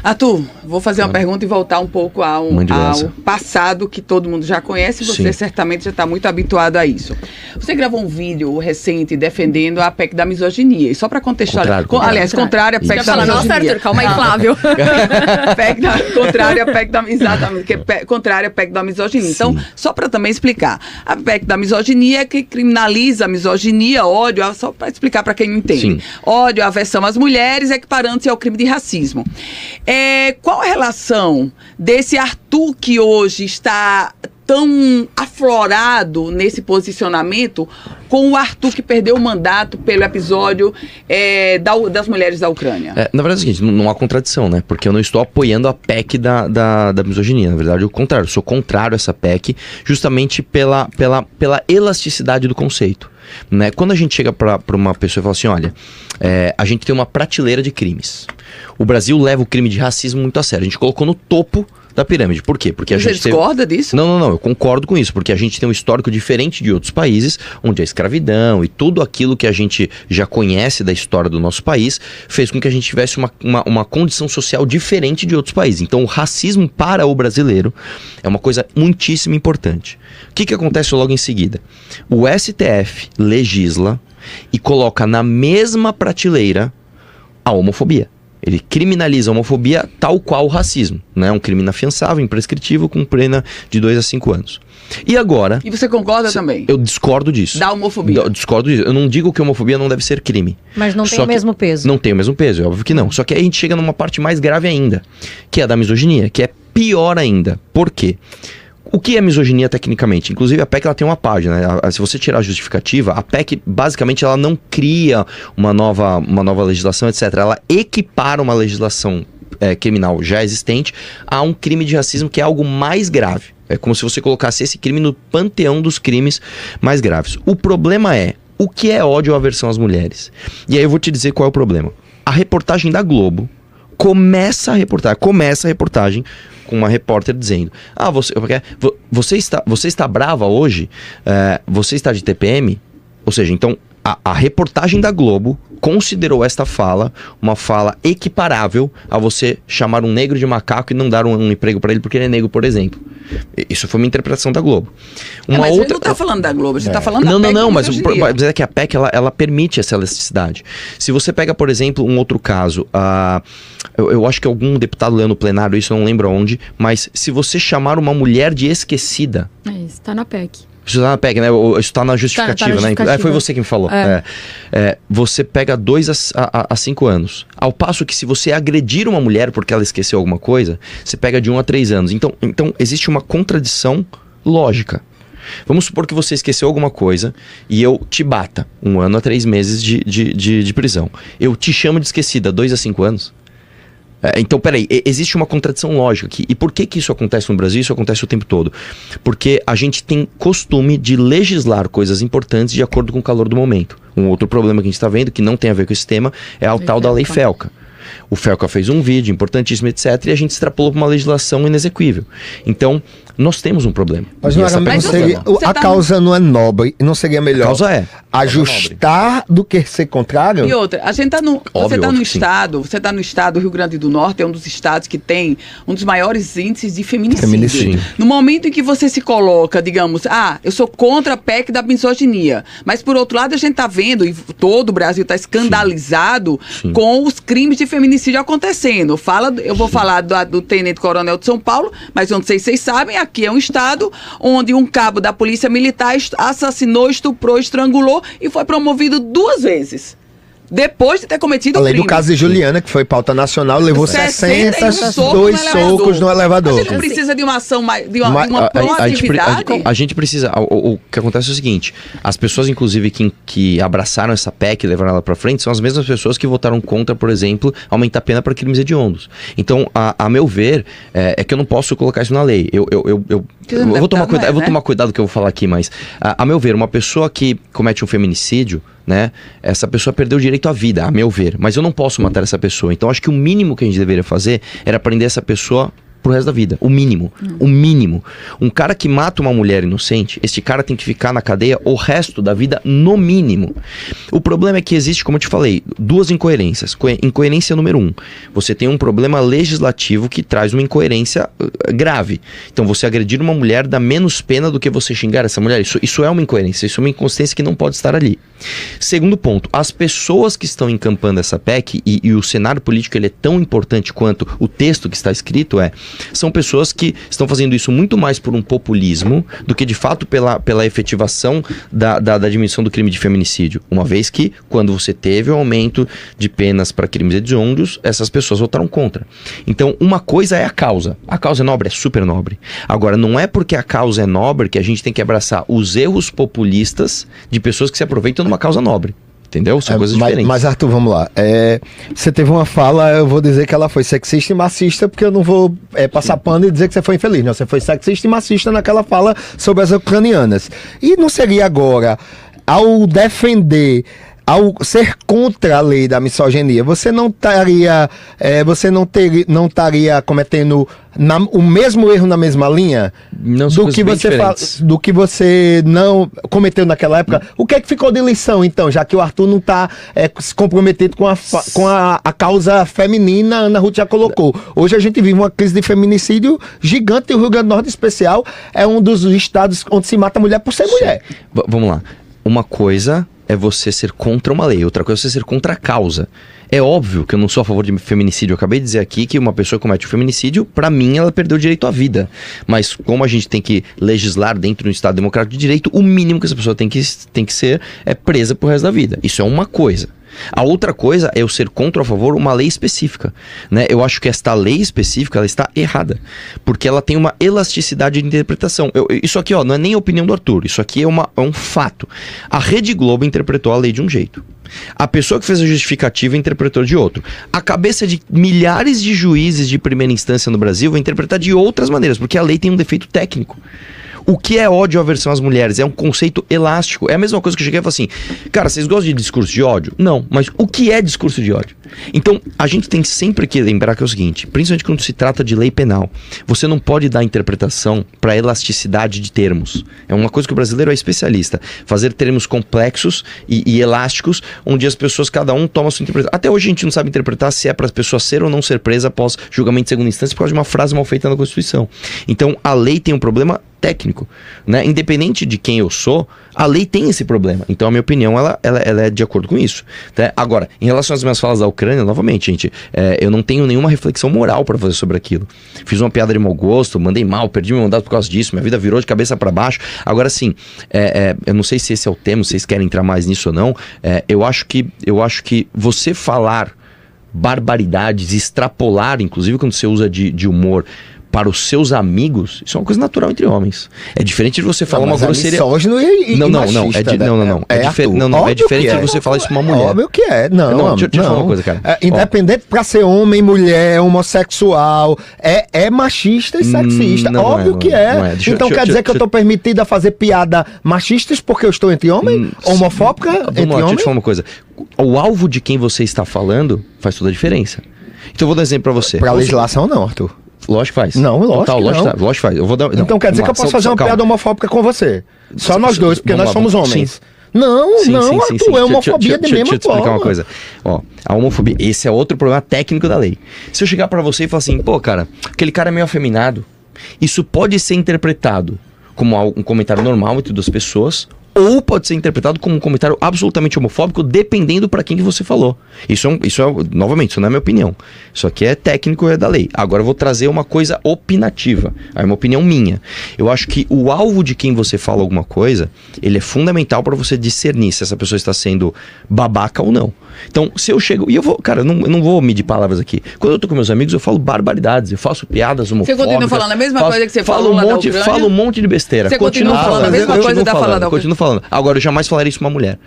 Arthur, vou fazer uma pergunta e voltar um pouco ao passado que todo mundo já conhece. Você certamente já está muito habituado a isso. Você gravou um vídeo recente defendendo a PEC da misoginia. E só para contextualizar... contrária à PEC da misoginia. Nossa, Arthur, calma aí, Flávio. Contrária à PEC da... Exatamente, que é contrária à PEC da misoginia. Então, só para também explicar. A PEC da misoginia é que criminaliza a misoginia, ódio, só para explicar para quem não entende. Sim. Ódio, aversão às mulheres, equiparando-se ao crime de racismo. Qual a relação desse Arthur que hoje está tão aflorado nesse posicionamento com o Arthur que perdeu o mandato pelo episódio das mulheres da Ucrânia? Na verdade é o seguinte, não há contradição, né? Porque eu não estou apoiando a PEC da misoginia. Na verdade, o contrário. Eu sou contrário a essa PEC justamente pela elasticidade do conceito. Né? Quando a gente chega para uma pessoa e fala assim, olha, a gente tem uma prateleira de crimes. O Brasil leva o crime de racismo muito a sério. A gente colocou no topo da pirâmide. Por quê? Porque Você discorda disso? Não, eu concordo com isso, porque a gente tem um histórico diferente de outros países, onde a escravidão e tudo aquilo que a gente já conhece da história do nosso país fez com que a gente tivesse uma condição social diferente de outros países. Então o racismo para o brasileiro é uma coisa muitíssimo importante. O que acontece logo em seguida? O STF legisla e coloca na mesma prateleira a homofobia. Ele criminaliza a homofobia tal qual o racismo, né? Um crime inafiançável, imprescritível, com pena de 2 a 5 anos. E agora... E você concorda também? Eu discordo disso. Da homofobia? Eu discordo disso. Eu não digo que a homofobia não deve ser crime. Mas não tem o mesmo peso. Não tem o mesmo peso, é óbvio que não. Só que aí a gente chega numa parte mais grave ainda, que é a da misoginia, que é pior ainda. Por quê? O que é misoginia tecnicamente? Inclusive a PEC ela tem uma página, né? Se você tirar a justificativa, a PEC basicamente ela não cria uma nova legislação, etc. Ela equipara uma legislação criminal já existente a um crime de racismo que é algo mais grave. É como se você colocasse esse crime no panteão dos crimes mais graves. O problema é, o que é ódio ou aversão às mulheres? E aí eu vou te dizer qual é o problema. A reportagem da Globo começa a reportagem com uma repórter dizendo: você está brava hoje? Você está de TPM? Ou seja, então a reportagem da Globo considerou esta fala uma fala equiparável a você chamar um negro de macaco e não dar um emprego para ele porque ele é negro, por exemplo. Isso foi uma interpretação da Globo. Mas você não está falando da Globo, você está falando da PEC. Não, mas é que a PEC ela permite essa elasticidade. Se você pega, por exemplo, um outro caso, eu acho que algum deputado leu no plenário, isso eu não lembro onde, mas se você chamar uma mulher de esquecida... Isso está na PEC. Isso está na PEC, né? Isso está na justificativa, né? Foi você que me falou. Você pega 2 a 5 anos. Ao passo que se você agredir uma mulher porque ela esqueceu alguma coisa, você pega de 1 a 3 anos. Então existe uma contradição lógica. Vamos supor que você esqueceu alguma coisa e eu te bata 1 ano a 3 meses de prisão. Eu te chamo de esquecida 2 a 5 anos. Então, peraí, existe uma contradição lógica aqui. E por que isso acontece no Brasil? Isso acontece o tempo todo. Porque a gente tem costume de legislar coisas importantes de acordo com o calor do momento. Um outro problema que a gente está vendo, que não tem a ver com esse tema, é a tal da Lei Felca. O Felca fez um vídeo importantíssimo, etc. E a gente extrapolou para uma legislação inexequível. Então, nós temos um problema. Mas a causa não é nobre. Não seria melhor a causa ajustar do que ser contrário? E outra, a gente você está no estado do Rio Grande do Norte, é um dos estados que tem um dos maiores índices de feminicídio. No momento em que você se coloca, digamos, eu sou contra a PEC da misoginia, mas por outro lado a gente está vendo, e todo o Brasil está escandalizado com os crimes de feminicídio acontecendo. Eu vou falar do Tenente Coronel de São Paulo, mas eu não sei se vocês sabem, aqui é um estado onde um cabo da polícia militar assassinou, estuprou, estrangulou e foi promovido 2 vezes. Depois de ter cometido o crime. Além do caso de Juliana, que foi pauta nacional, levou 62 socos no elevador. A gente precisa de uma ação, de uma proatividade. A gente precisa... O que acontece é o seguinte, as pessoas, inclusive, que abraçaram essa PEC e levaram ela pra frente, são as mesmas pessoas que votaram contra, por exemplo, aumentar a pena para crimes hediondos. Então, a meu ver, é que eu não posso colocar isso na lei. Eu vou tomar cuidado, vou tomar cuidado do que eu vou falar aqui, mas, a meu ver, uma pessoa que comete um feminicídio, né? Essa pessoa perdeu o direito à vida, a meu ver. Mas eu não posso matar essa pessoa. Então acho que o mínimo que a gente deveria fazer era prender essa pessoa pro resto da vida. O mínimo. O mínimo. Um cara que mata uma mulher inocente, este cara tem que ficar na cadeia o resto da vida, no mínimo. O problema é que existe, como eu te falei, duas incoerências. Incoerência número 1. Você tem um problema legislativo que traz uma incoerência grave. Então, você agredir uma mulher dá menos pena do que você xingar essa mulher. Isso é uma incoerência. Isso é uma inconsistência que não pode estar ali. Segundo ponto, as pessoas que estão encampando essa PEC, e o cenário político ele é tão importante quanto o texto que está escrito, são pessoas que estão fazendo isso muito mais por um populismo do que de fato pela efetivação da diminuição do crime de feminicídio. Uma vez que, quando você teve o aumento de penas para crimes hediondos, essas pessoas votaram contra. Então, uma coisa é a causa. A causa é nobre, é super nobre. Agora, não é porque a causa é nobre que a gente tem que abraçar os erros populistas de pessoas que se aproveitam de uma causa nobre. Entendeu? São coisas diferentes. Mas, Arthur, vamos lá. Você teve uma fala, eu vou dizer que ela foi sexista e machista, porque eu não vou passar pano e dizer que você foi infeliz. Não, você foi sexista e machista naquela fala sobre as ucranianas. E não seria agora, ao defender, ao ser contra a lei da misoginia, você não estaria cometendo o mesmo erro na mesma linha? Não, do que você não cometeu naquela época? O que é que ficou de lição, então, já que o Arthur não está se comprometido com a causa feminina? A Ana Ruth já colocou. Hoje a gente vive uma crise de feminicídio gigante, e o Rio Grande do Norte, em especial, é um dos estados onde se mata mulher por ser mulher. Vamos lá. Uma coisa é você ser contra uma lei, outra coisa é você ser contra a causa. É óbvio que eu não sou a favor de feminicídio. Eu acabei de dizer aqui que uma pessoa que comete o feminicídio, pra mim, ela perdeu o direito à vida. Mas como a gente tem que legislar dentro de um Estado democrático de direito, o mínimo que essa pessoa tem que ser é presa pro resto da vida. Isso é uma coisa. A outra coisa é eu ser contra ou a favor uma lei específica, né? Eu acho que esta lei específica, ela está errada, porque ela tem uma elasticidade de interpretação. Isso aqui, não é nem a opinião do Arthur, isso aqui é um fato. A Rede Globo interpretou a lei de um jeito. A pessoa que fez a justificativa interpretou de outro. A cabeça de milhares de juízes de primeira instância no Brasil vai interpretar de outras maneiras, porque a lei tem um defeito técnico. O que é ódio ou aversão às mulheres? É um conceito elástico. É a mesma coisa que eu cheguei e falei assim, cara, vocês gostam de discurso de ódio? Não, mas o que é discurso de ódio? Então, a gente tem sempre que lembrar que é o seguinte, principalmente quando se trata de lei penal, você não pode dar interpretação para elasticidade de termos. É uma coisa que o brasileiro é especialista. Fazer termos complexos e elásticos, onde as pessoas, cada um toma a sua interpretação. Até hoje a gente não sabe interpretar se é para a pessoa ser ou não ser presa após julgamento de segunda instância por causa de uma frase mal feita na Constituição. Então, a lei tem um problema técnico, né? Independente de quem eu sou, a lei tem esse problema. Então a minha opinião, ela é de acordo com isso, tá? Agora, em relação às minhas falas da Ucrânia, novamente, gente, eu não tenho nenhuma reflexão moral para fazer sobre aquilo. Fiz uma piada de mau gosto, mandei mal, perdi meu mandato por causa disso, minha vida virou de cabeça para baixo. Agora sim, eu não sei se esse é o tema, se vocês querem entrar mais nisso ou não. Eu acho que você falar barbaridades, extrapolar, inclusive quando você usa de humor, para os seus amigos, isso é uma coisa natural entre homens. É diferente de você falar uma grosseria. Misógino e machista, é diferente de você falar isso para uma mulher. Óbvio que é. Deixa eu falar uma coisa, cara. Independente para ser homem, mulher, homossexual, é machista e sexista. Óbvio que é. Então quer dizer que eu estou permitida a fazer piada machistas porque eu estou entre homens? Homofóbica entre homens? Deixa eu te falar uma coisa. O alvo de quem você está falando faz toda a diferença. Então eu vou dar um exemplo para você. Para legislação não, Arthur. Lógico que faz. Não, lógico faz. Eu vou dar, então quer dizer que eu posso fazer uma piada homofóbica com você? Só nós dois, porque nós somos homens. Sim. Não, Arthur, é homofobia de mesma forma. Deixa eu te explicar uma coisa. A homofobia, esse é outro problema técnico da lei. Se eu chegar pra você e falar assim, pô, cara, aquele cara é meio afeminado, isso pode ser interpretado como um comentário normal entre duas pessoas, ou pode ser interpretado como um comentário absolutamente homofóbico, dependendo para quem que você falou. Novamente, isso não é minha opinião. Isso aqui é técnico, é da lei. Agora eu vou trazer uma coisa opinativa. É uma opinião minha. Eu acho que o alvo de quem você fala alguma coisa, ele é fundamental para você discernir se essa pessoa está sendo babaca ou não. Então, se eu chego... E eu vou... Cara, eu não vou medir palavras aqui. Quando eu tô com meus amigos, eu falo barbaridades. Eu faço piadas homofóbicas. Você continua falando a mesma coisa que você falou lá da Ucrânia? Falo um monte de besteira. Você continua falando a mesma coisa da fala da Ucrânia? Agora, eu jamais falaria isso pra uma mulher.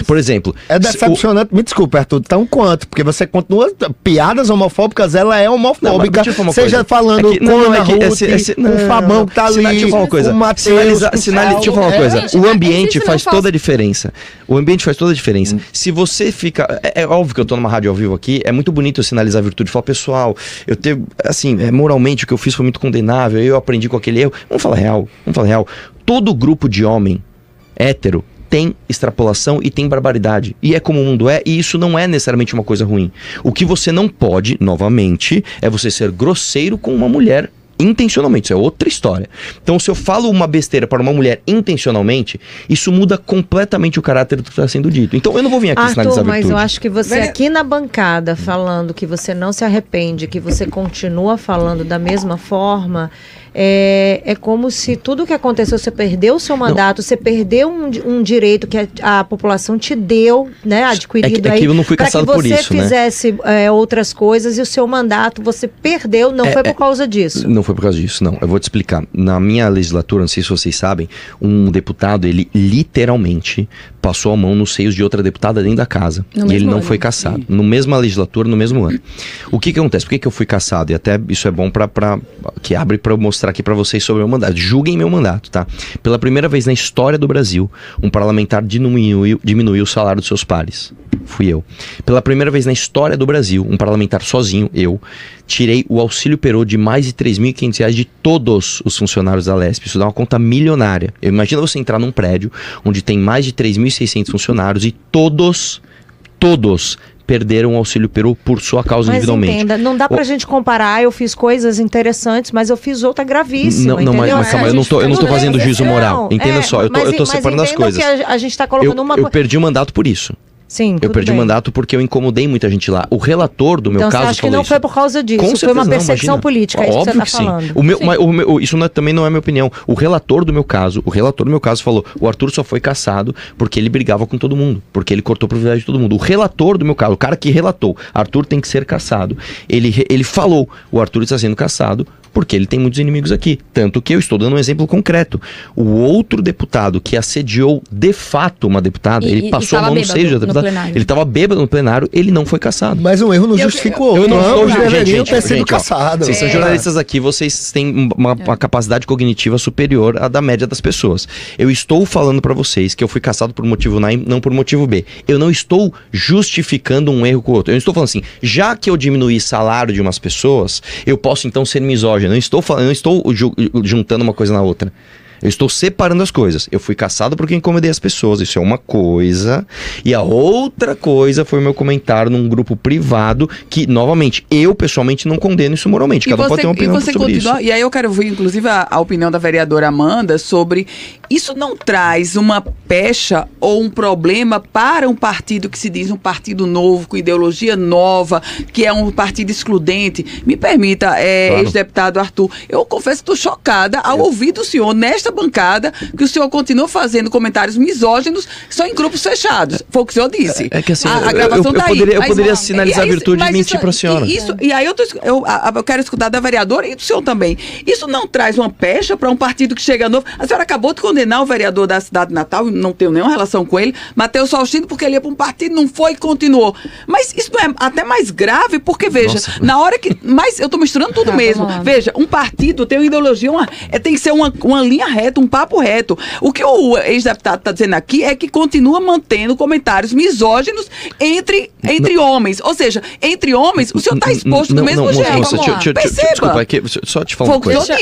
Por exemplo... É decepcionante. Me desculpa, Arthur, tão quanto. Porque você continua... Piadas homofóbicas, ela é homofóbica. Seja falando com a Ruth, com o Fabão que tá ali, deixa eu falar uma coisa. o Matheus... Deixa eu falar uma coisa. O ambiente faz toda a diferença. O ambiente faz toda a diferença. Se você fica... É óbvio que eu tô numa rádio ao vivo aqui, é muito bonito eu sinalizar a virtude, falar, pessoal, eu tenho, assim, moralmente o que eu fiz foi muito condenável, eu aprendi com aquele erro. Vamos falar real. Todo grupo de homem hétero tem extrapolação e tem barbaridade. E é como o mundo é, e isso não é necessariamente uma coisa ruim. O que você não pode, novamente, é você ser grosseiro com uma mulher intencionalmente, isso é outra história. Então, se eu falo uma besteira para uma mulher intencionalmente, isso muda completamente o caráter do que está sendo dito. Então, eu não vou vir aqui sinalizar a virtude. Mas eu acho que você aqui na bancada falando que você não se arrepende, que você continua falando da mesma forma, é como se tudo que aconteceu, você perdeu o seu mandato, você perdeu um direito que a população te deu, né, adquirido aí, eu não fui caçado por isso, para que você fizesse outras coisas, e o seu mandato você perdeu, não foi por causa disso. Não foi por causa disso, não. Eu vou te explicar. Na minha legislatura, não sei se vocês sabem, um deputado, ele literalmente passou a mão nos seios de outra deputada dentro da casa. E ele não foi cassado. No mesma legislatura, no mesmo ano. O que acontece? Por que eu fui cassado? E até isso é bom que abre para eu mostrar aqui para vocês sobre o meu mandato. Julguem meu mandato, tá? Pela primeira vez na história do Brasil, um parlamentar diminuiu o salário dos seus pares. Fui eu. Pela primeira vez na história do Brasil, um parlamentar sozinho, eu, tirei o auxílio Perô de mais de R$3.500 de todos os funcionários da Lesp. Isso dá uma conta milionária. Imagina você entrar num prédio onde tem mais de 3.600 funcionários e todos perderam o auxílio Perô por sua causa individualmente. Entenda, não dá pra gente comparar, eu fiz coisas interessantes, mas eu fiz outra gravíssima, não, mas calma, eu não tô fazendo juízo moral. Entenda só, eu tô separando as coisas. Que a gente tá colocando eu perdi o mandato por isso. Sim, eu perdi o mandato porque eu incomodei muita gente lá. O relator do meu caso falou isso. Então você acha que não foi por causa disso, foi uma perseguição política, é isso que você tá falando. Isso também não é minha opinião. O relator do meu caso falou, o Arthur só foi cassado porque ele brigava com todo mundo, porque ele cortou o privilégio de todo mundo. O relator do meu caso, o cara que relatou, Arthur tem que ser cassado, ele falou, o Arthur está sendo cassado porque ele tem muitos inimigos aqui. Tanto que eu estou dando um exemplo concreto. O outro deputado que assediou de fato uma deputada, ele passou a mão no seio da deputada, ele estava bêbado no plenário, ele não foi cassado. Mas um erro não justifica o outro. Eu não estou deveriam ter sido caçados. Vocês são jornalistas aqui, vocês têm uma capacidade cognitiva superior à da média das pessoas. Eu estou falando para vocês que eu fui cassado por motivo A e não por motivo B. Eu não estou justificando um erro com o outro. Eu não estou falando assim, já que eu diminuí salário de umas pessoas, eu posso então ser misógino. Eu não estou juntando uma coisa na outra. Eu estou separando as coisas. Eu fui cassado porque incomodei as pessoas. Isso é uma coisa. E a outra coisa foi o meu comentário num grupo privado que, novamente, eu pessoalmente não condeno isso moralmente. Cada um pode ter uma opinião sobre isso. E aí eu quero ouvir, inclusive, a opinião da vereadora Amanda sobre isso não traz uma pecha ou um problema para um partido que se diz um partido novo, com ideologia nova, que é um partido excludente. Me permita, claro. Ex-deputado Arthur, eu confesso que estou chocada ao ouvir do senhor, nesta bancada, que o senhor continua fazendo comentários misóginos só em grupos fechados. Foi o que o senhor disse. É que assim, a gravação tá aí. Eu poderia sinalizar a virtude e mentir para a senhora. E aí eu quero escutar da vereadora e do senhor também. Isso não traz uma pecha para um partido que chega novo? A senhora acabou de condenar o vereador da cidade de Natal, não tenho nenhuma relação com ele, Matheus Faustino, porque ele ia para um partido, não foi e continuou. Mas isso não é até mais grave, porque, veja, na hora que... Mas eu estou misturando tudo mesmo. Veja, um partido tem uma ideologia, tem que ser uma linha reta, um papo reto. O que o ex-deputado está dizendo aqui é que continua mantendo comentários misóginos entre homens. Ou seja, entre homens, o senhor está exposto do mesmo jeito. Perceba. Desculpa, só te falar uma coisa.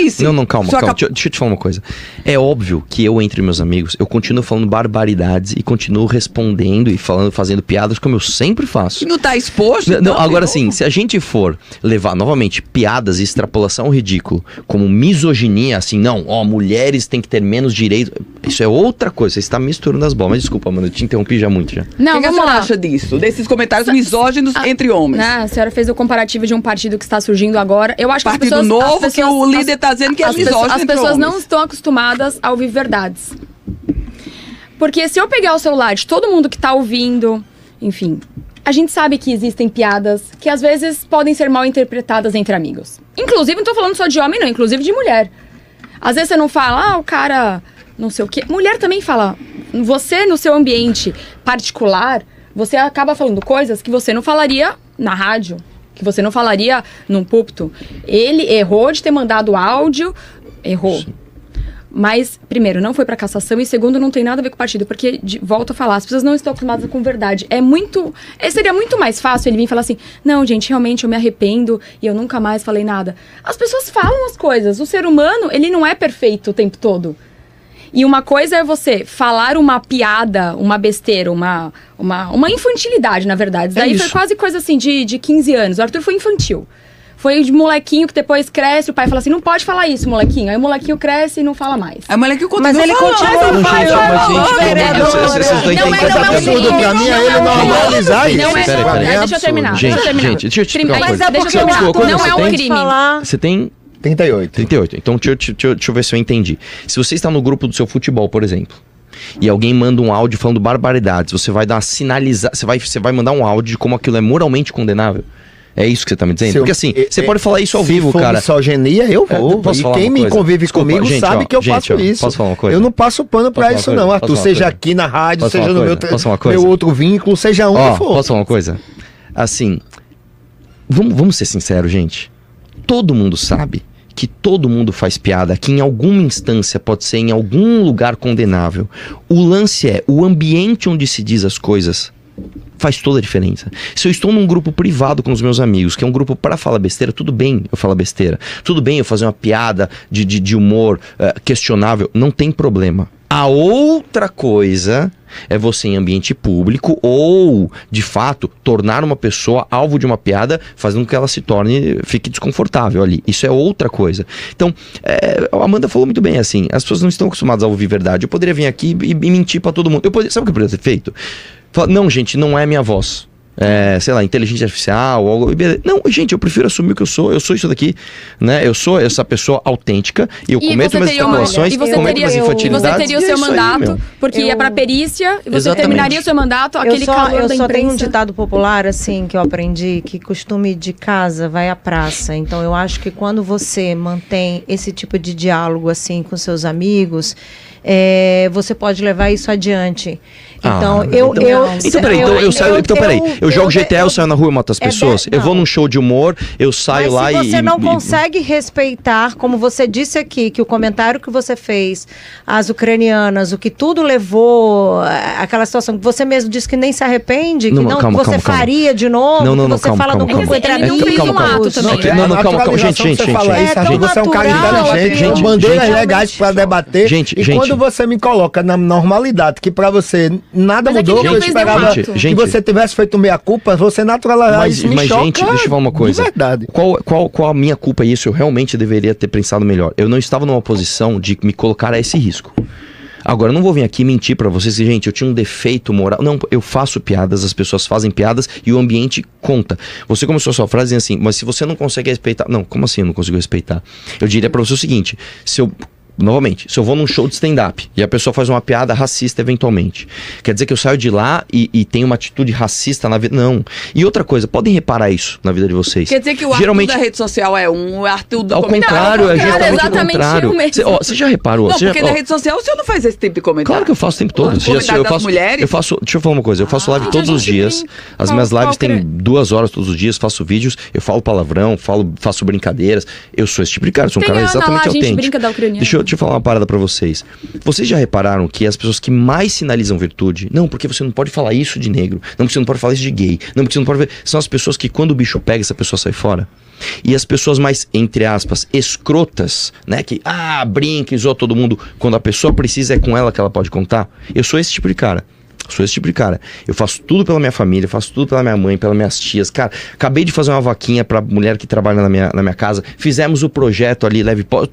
Calma. Deixa eu te falar uma coisa. É óbvio que eu, entre meus amigos, eu continuo falando barbaridades e continuo respondendo e fazendo piadas como eu sempre faço. E não está exposto? Não, agora sim, se a gente for levar novamente piadas e extrapolação ao ridículo como misoginia, assim, mulheres têm que ter menos direito, isso é outra coisa, você está misturando as bolas. Mas desculpa, mano, eu te interrompi já muito já. Não, o que a senhora acha disso? Desses comentários misóginos entre homens? A senhora fez o comparativo de um partido que está surgindo agora. Eu acho que partido novo, que o líder está dizendo que é misógino. As pessoas não estão acostumadas a ouvir verdades. Porque se eu pegar o celular de todo mundo que está ouvindo, enfim, a gente sabe que existem piadas que às vezes podem ser mal interpretadas entre amigos. Inclusive, não estou falando só de homem, não, inclusive de mulher. Às vezes você não fala, o cara não sei o quê. Mulher também fala. Você, no seu ambiente particular, você acaba falando coisas que você não falaria na rádio, que você não falaria num púlpito. Ele errou de ter mandado áudio, errou. Sim. Mas, primeiro, não foi pra cassação e segundo, não tem nada a ver com o partido, porque, volto a falar, as pessoas não estão acostumadas com verdade. Seria muito mais fácil ele vir e falar assim, não, gente, realmente eu me arrependo e eu nunca mais falei nada. As pessoas falam as coisas, o ser humano, ele não é perfeito o tempo todo. E uma coisa é você falar uma piada, uma besteira, uma infantilidade, na verdade. Daí foi quase coisa assim de 15 anos. O Arthur foi infantil. Foi de molequinho que depois cresce, o pai fala assim, não pode falar isso, molequinho. Aí o molequinho cresce e não fala mais. Aí o molequinho continua Mas ele continua. Não é absurdo pra mim é ele normalizar isso. Deixa eu terminar. Gente, deixa eu te explicar uma coisa. Deixa eu terminar. Não é um crime. Você tem... 38. Então, deixa eu ver se eu entendi. Se você está no grupo do seu futebol, por exemplo, e alguém manda um áudio falando barbaridades, você vai dar uma sinalizar, você vai mandar um áudio de como aquilo é moralmente condenável. É isso que você tá me dizendo? Porque assim, você pode falar isso ao vivo, cara. Se for misoginia, eu vou. Posso falar quem uma me coisa? convive comigo sabe que eu faço isso. Posso falar uma coisa? Eu não passo pano pra isso não, Arthur. Seja aqui na rádio, seja no meu outro vínculo, seja onde for. Posso falar uma coisa? Assim, vamos ser sinceros, gente. Todo mundo sabe que todo mundo faz piada, que em alguma instância pode ser em algum lugar condenável. O lance é o ambiente onde se diz as coisas. Faz toda a diferença. Se eu estou num grupo privado com os meus amigos, que é um grupo para falar besteira, tudo bem eu falar besteira. Tudo bem eu fazer uma piada de humor questionável, não tem problema. A outra coisa é você em ambiente público ou, de fato, tornar uma pessoa alvo de uma piada, fazendo com que ela fique desconfortável ali. Isso é outra coisa. Então, a Amanda falou muito bem, assim, as pessoas não estão acostumadas a ouvir verdade. Eu poderia vir aqui e mentir para todo mundo. Sabe o que eu poderia ter feito? Não, gente, não é minha voz. Sei lá, inteligência artificial, algo. Não, gente, eu prefiro assumir o que eu sou isso daqui, né? Eu sou essa pessoa autêntica e eu cometo minhas especulações, cometo minhas infantilidades. Você teria o seu mandato, porque ia pra perícia, e você terminaria o seu mandato, aquele calor da imprensa. Eu só tenho um ditado popular, assim, que eu aprendi, que costume de casa vai à praça. Então, eu acho que quando você mantém esse tipo de diálogo, assim, com seus amigos, você pode levar isso adiante. Então, eu jogo GTA, eu saio na rua e mato as pessoas. Eu vou num show de humor, eu saio lá e... se você não consegue respeitar, como você disse aqui, que o comentário que você fez, as ucranianas, o que tudo levou, aquela situação que você mesmo disse que nem se arrepende, que você faria de novo, que você fala no grupo entre amigos. Calma, gente. Você é um cara inteligente, com bandeiras legais pra debater, e quando você me coloca na normalidade, que pra você nada mudou, que eu esperava que você tivesse feito meia-culpa, você naturalizar isso me choca. Gente, deixa eu falar uma coisa. De verdade. Qual a minha culpa isso? Eu realmente deveria ter pensado melhor. Eu não estava numa posição de me colocar a esse risco. Agora, eu não vou vir aqui mentir pra vocês que, gente, eu tinha um defeito moral. Não, eu faço piadas, as pessoas fazem piadas e o ambiente conta. Você começou a sua frase assim, mas se você não consegue respeitar... Não, como assim eu não consigo respeitar? Eu diria pra você o seguinte, novamente, se eu vou num show de stand-up e a pessoa faz uma piada racista eventualmente, quer dizer que eu saio de lá e tenho uma atitude racista na vida? Não. E outra coisa, podem reparar isso na vida de vocês. Quer dizer que o Arthur da rede social é o Arthur do comentário. Ao contrário, é justamente o contrário. Você já reparou? Não, porque na rede social você não faz esse tipo de comentário. Claro que eu faço o tempo todo. Deixa eu falar uma coisa, eu faço live todos os dias. As minhas lives têm 2 horas todos os dias, faço vídeos, eu falo palavrão, faço brincadeiras. Eu sou esse tipo de cara, sou um cara exatamente autêntico. Deixa eu falar uma parada pra vocês. Vocês já repararam que as pessoas que mais sinalizam virtude, não, porque você não pode falar isso de negro, não, porque você não pode falar isso de gay, não, porque você não pode... São as pessoas que quando o bicho pega, essa pessoa sai fora. E as pessoas mais, entre aspas, escrotas, né, que, brinca e zoa todo mundo, quando a pessoa precisa é com ela que ela pode contar. Eu sou esse tipo de cara. Eu faço tudo pela minha família, faço tudo pela minha mãe, pelas minhas tias. Cara, acabei de fazer uma vaquinha pra mulher que trabalha na minha casa. Fizemos o projeto ali,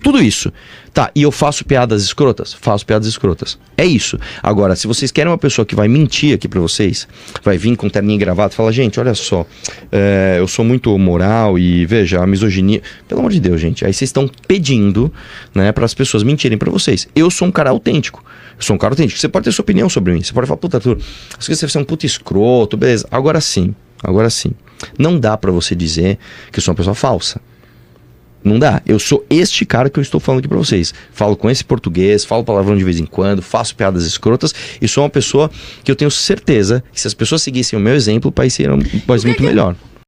tudo isso. Tá, e eu faço piadas escrotas? Faço piadas escrotas. É isso. Agora, se vocês querem uma pessoa que vai mentir aqui pra vocês, vai vir com terninho e gravata e fala, gente, olha só, eu sou muito moral e, veja, a misoginia... Pelo amor de Deus, gente. Aí vocês estão pedindo, né, para as pessoas mentirem pra vocês. Eu sou um cara autêntico. Você pode ter sua opinião sobre mim. Você pode falar, puta, Arthur, acho que você vai ser um puta escroto, beleza. Agora sim. Não dá pra você dizer que eu sou uma pessoa falsa. Não dá. Eu sou este cara que eu estou falando aqui pra vocês. Falo com esse português, falo palavrão de vez em quando, faço piadas escrotas e sou uma pessoa que eu tenho certeza que se as pessoas seguissem o meu exemplo, o país seria um país muito melhor.